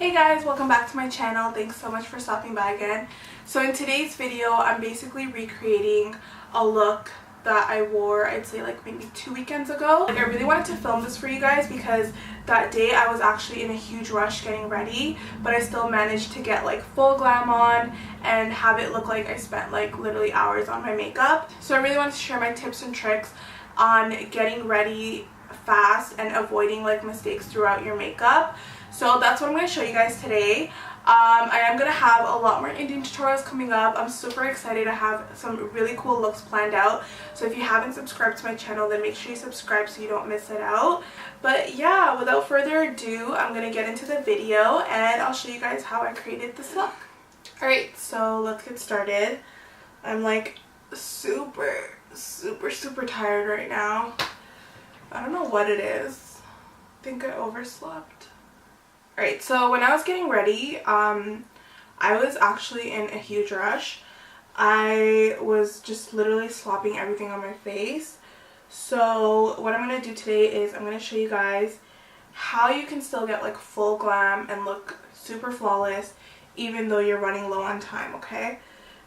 Hey guys, welcome back to my channel. Thanks so much for stopping by again. So in today's video, I'm basically recreating a look that I wore, I'd say like maybe 2 weekends ago. Like I really wanted to film this for you guys because that day I was actually in a huge rush getting ready, but I still managed to get like full glam on and have it look like I spent like literally hours on my makeup. So I really wanted to share my tips and tricks on getting ready fast and avoiding like mistakes throughout your makeup. So that's what I'm going to show you guys today. I am going to have a lot more Indian tutorials coming up. I'm super excited to have some really cool looks planned out. So if you haven't subscribed to my channel, then make sure you subscribe so you don't miss it out. But yeah, without further ado, I'm going to get into the video and I'll show you guys how I created this look. Alright, so let's get started. I'm like super tired right now. I don't know what it is. I think I overslept. Alright, so when I was getting ready, I was actually in a huge rush. I was just literally slopping everything on my face. So what I'm going to do today is I'm going to show you guys how you can still get like full glam and look super flawless even though you're running low on time, okay?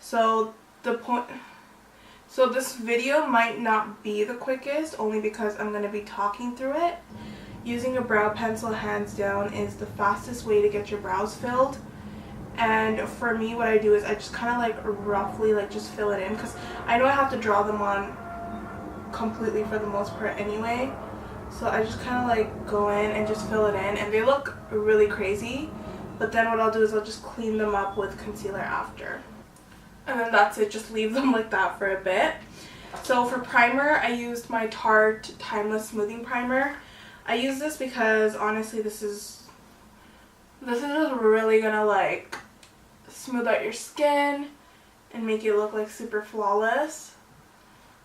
So this video might not be the quickest only because I'm going to be talking through it. Using a brow pencil hands down is the fastest way to get your brows filled. And for me, what I do is I just kind of like roughly like just fill it in because I know I have to draw them on completely for the most part anyway. So I just kind of like go in and just fill it in and they look really crazy. But then what I'll do is I'll just clean them up with concealer after. And then that's it, just leave them like that for a bit. So for primer, I used my Tarte Timeless Smoothing Primer. I use this because honestly this is just really gonna like smooth out your skin and make it look like super flawless.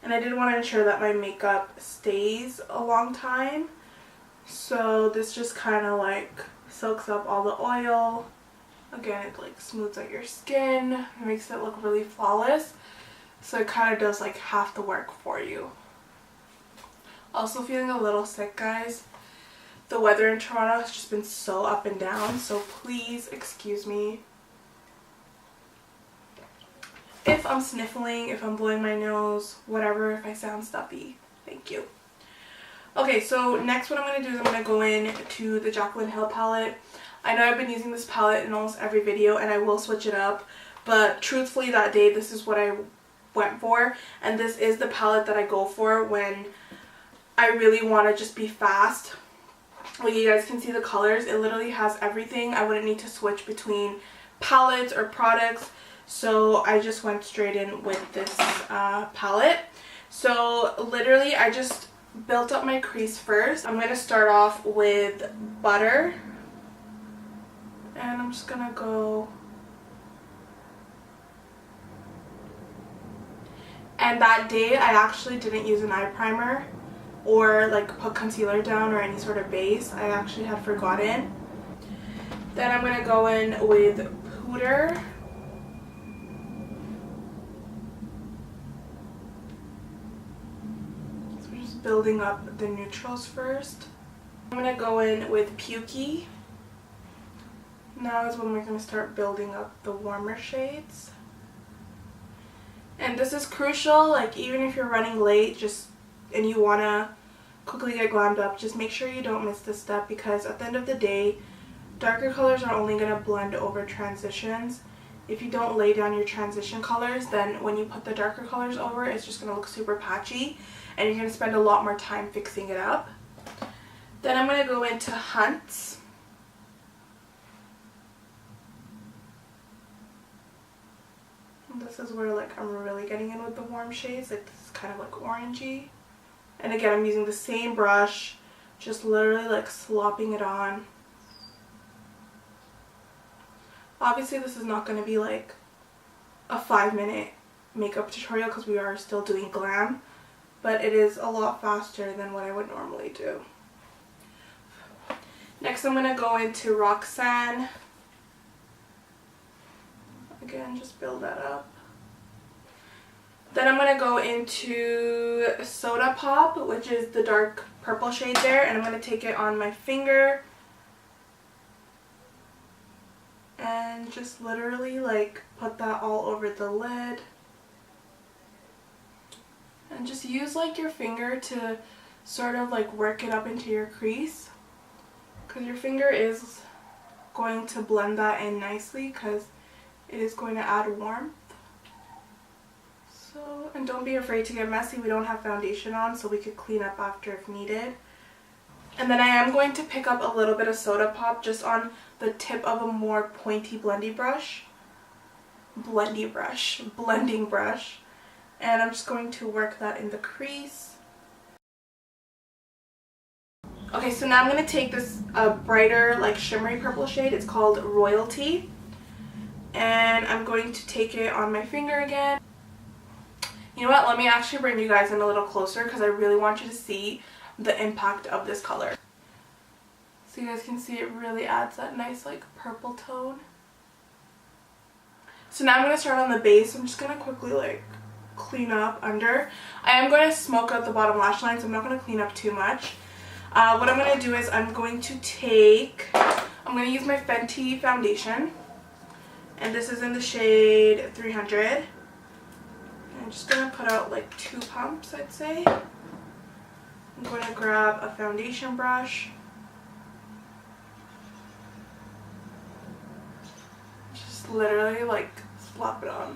And I did want to ensure that my makeup stays a long time. So this just kind of like soaks up all the oil. Again, it like smooths out your skin, it makes it look really flawless. So it kind of does like half the work for you. Also feeling a little sick, guys. The weather in Toronto has just been so up and down, so please excuse me if I'm sniffling, if I'm blowing my nose, whatever, if I sound stuffy. Thank you. Okay, so next what I'm going to do is I'm going to go in to the Jaclyn Hill palette. I know I've been using this palette in almost every video and I will switch it up, but truthfully that day this is what I went for, and this is the palette that I go for when I really want to just be fast. Like you guys can see the colors, it literally has everything. I wouldn't need to switch between palettes or products, so I just went straight in with this palette. So literally I just built up my crease first. I'm going to start off with butter and I'm just going to go, and that day I actually didn't use an eye primer or like put concealer down or any sort of base. I actually had forgotten. Then I'm going to go in with powder. So we're just building up the neutrals first. I'm going to go in with Pukey. Now is when we're going to start building up the warmer shades. And this is crucial, like even if you're running late and you want to quickly get glammed up, just make sure you don't miss this step because at the end of the day, darker colors are only going to blend over transitions. If you don't lay down your transition colors, then when you put the darker colors over, it's just going to look super patchy and you're going to spend a lot more time fixing it up. Then I'm going to go into Hunts. This is where like I'm really getting in with the warm shades, like this is kind of like orangey. And again, I'm using the same brush, just literally like slopping it on. Obviously this is not going to be like a 5-minute makeup tutorial because we are still doing glam, but it is a lot faster than what I would normally do. Next I'm going to go into Roxanne. Again, just build that up. Then I'm going to go into Soda Pop, which is the dark purple shade there, and I'm going to take it on my finger And just literally like put that all over the lid. And just use like your finger to sort of like work it up into your crease, because your finger is going to blend that in nicely because it is going to add warmth. So, and don't be afraid to get messy. We don't have foundation on, so we could clean up after if needed. And then I am going to pick up a little bit of soda pop just on the tip of a more pointy blending brush. And I'm just going to work that in the crease. Okay, so now I'm going to take this brighter, like shimmery purple shade. It's called Royalty. And I'm going to take it on my finger again. You know what? Let me actually bring you guys in a little closer because I really want you to see the impact of this color. So you guys can see it really adds that nice like purple tone. So now I'm going to start on the base. I'm just going to quickly like clean up under. I am going to smoke out the bottom lash line, so I'm not going to clean up too much. What I'm going to do is I'm going to use my Fenty Foundation. And this is in the shade 300. I'm just going to put out like 2 pumps, I'd say. I'm going to grab a foundation brush. Just literally like slap it on.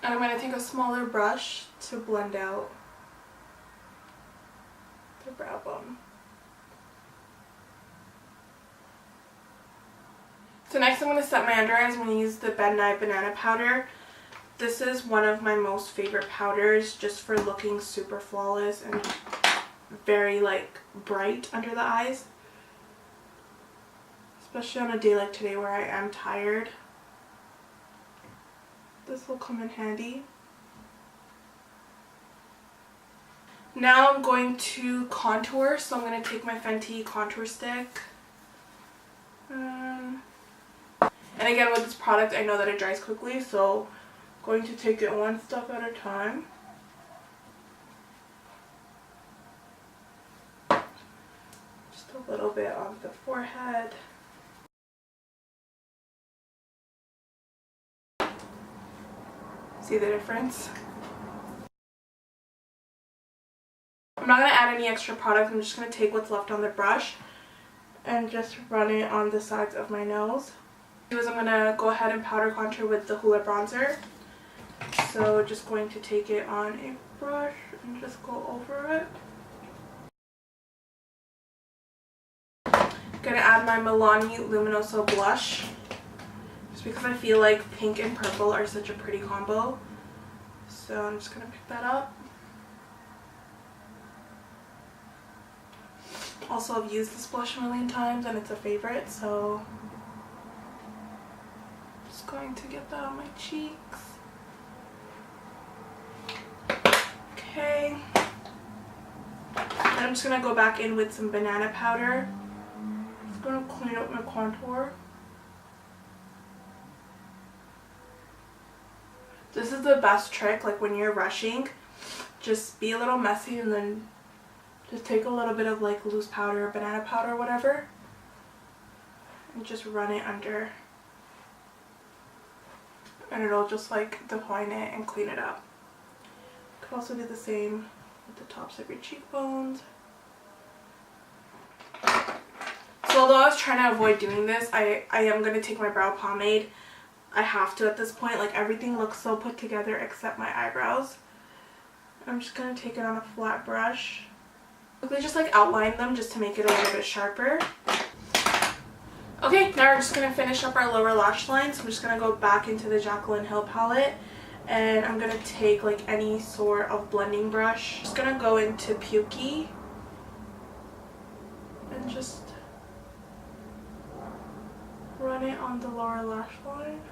And I'm going to take a smaller brush to blend out the brow bone. So next I'm going to set my under eyes. I'm going to use the Nye Banana Powder. This is one of my most favorite powders just for looking super flawless and very like bright under the eyes. Especially on a day like today where I am tired. This will come in handy. Now I'm going to contour, so I'm going to take my Fenty contour stick. And again, with this product, I know that it dries quickly, so I'm going to take it one step at a time. Just a little bit on the forehead. See the difference? I'm not going to add any extra product. I'm just going to take what's left on the brush and just run it on the sides of my nose. I'm going to go ahead and powder contour with the Hoola bronzer. So just going to take it on a brush and just go over it. Going to add my Milani Luminoso blush. Just because I feel like pink and purple are such a pretty combo. So I'm just going to pick that up. Also, I've used this blush a million times and it's a favorite, so just going to get that on my cheeks. Okay. And I'm just going to go back in with some banana powder. Just going to clean up my contour. This is the best trick, like when you're rushing, just be a little messy and then just take a little bit of like loose powder, banana powder, whatever, and just run it under. And it'll just like define it and clean it up. You could also do the same with the tops of your cheekbones. So although I was trying to avoid doing this, I am going to take my brow pomade. I have to at this point. Like everything looks so put together except my eyebrows. I'm just going to take it on a flat brush. Quickly just like outline them just to make it a little bit sharper. Okay, now we're just going to finish up our lower lash line. So I'm just going to go back into the Jaclyn Hill palette. And I'm going to take like any sort of blending brush. Just going to go into Pukey. And just run it on the lower lash line.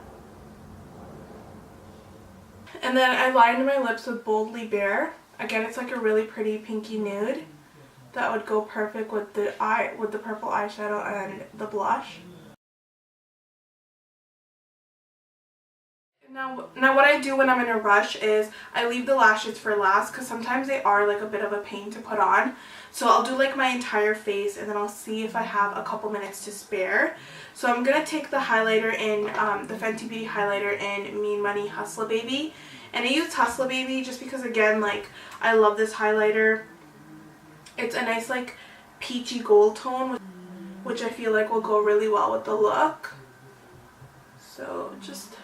And then I lined my lips with Boldly Bare. Again, it's like a really pretty pinky nude that would go perfect with the purple eyeshadow and the blush. Now what I do when I'm in a rush is I leave the lashes for last because sometimes they are like a bit of a pain to put on. So I'll do like my entire face and then I'll see if I have a couple minutes to spare. So I'm going to take the highlighter in, the Fenty Beauty highlighter in Mean Money Hustla Baby. And I used Hustla Baby just because, again, like, I love this highlighter. It's a nice like peachy gold tone, which I feel like will go really well with the look. So just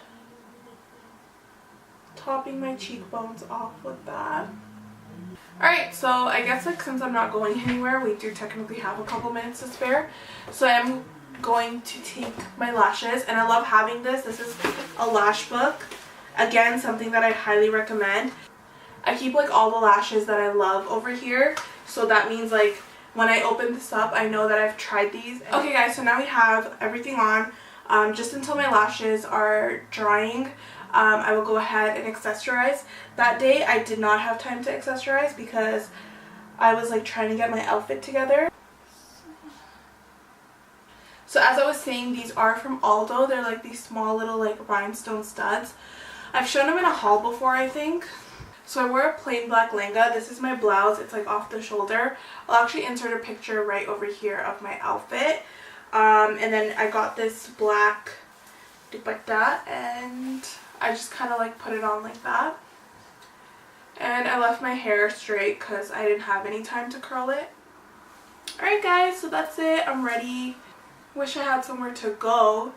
topping my cheekbones off with that. Alright, so I guess like since I'm not going anywhere, we do technically have a couple minutes to spare. So I'm going to take my lashes, and I love having this. This is a lash book. Again, something that I highly recommend. I keep like all the lashes that I love over here, so that means like when I open this up I know that I've tried these. Okay guys, so now we have everything on. Just until my lashes are drying, I will go ahead and accessorize. That day I did not have time to accessorize because I was like trying to get my outfit together. So as I was saying, these are from Aldo. They're like these small little like rhinestone studs. I've shown them in a haul before, I think. So I wore a plain black lehenga. This is my blouse. It's like off the shoulder. I'll actually insert a picture right over here of my outfit. And then I got this black dupatta and I just kind of like put it on like that. And I left my hair straight because I didn't have any time to curl it. Alright guys, so that's it. I'm ready. Wish I had somewhere to go,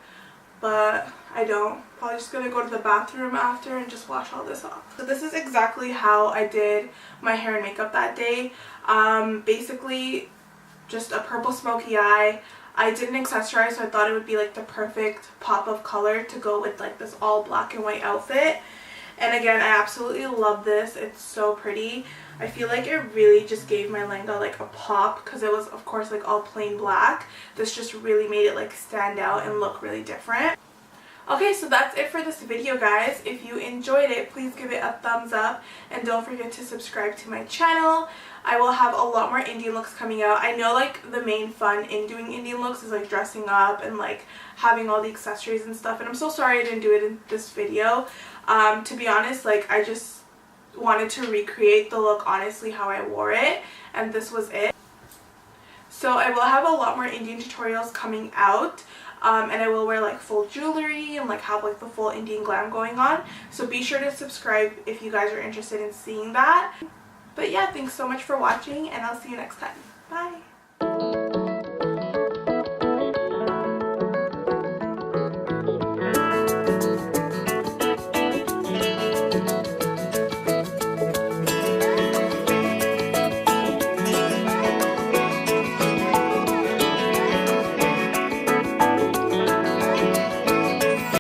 but I don't. Probably just gonna go to the bathroom after and just wash all this off. So this is exactly how I did my hair and makeup that day. Basically just a purple smoky eye. I didn't accessorize, so I thought it would be like the perfect pop of color to go with like this all black and white outfit. And again, I absolutely love this. It's so pretty. I feel like it really just gave my lehenga like a pop because it was of course like all plain black. This just really made it like stand out and look really different. Okay, so that's it for this video guys. If you enjoyed it, please give it a thumbs up and don't forget to subscribe to my channel. I will have a lot more Indian looks coming out. I know like the main fun in doing Indian looks is like dressing up and like having all the accessories and stuff, and I'm so sorry I didn't do it in this video. To be honest, like I just wanted to recreate the look honestly how I wore it, and this was it. So I will have a lot more Indian tutorials coming out. And I will wear like full jewelry and like have like the full Indian glam going on. So be sure to subscribe if you guys are interested in seeing that. But yeah, thanks so much for watching and I'll see you next time. Bye!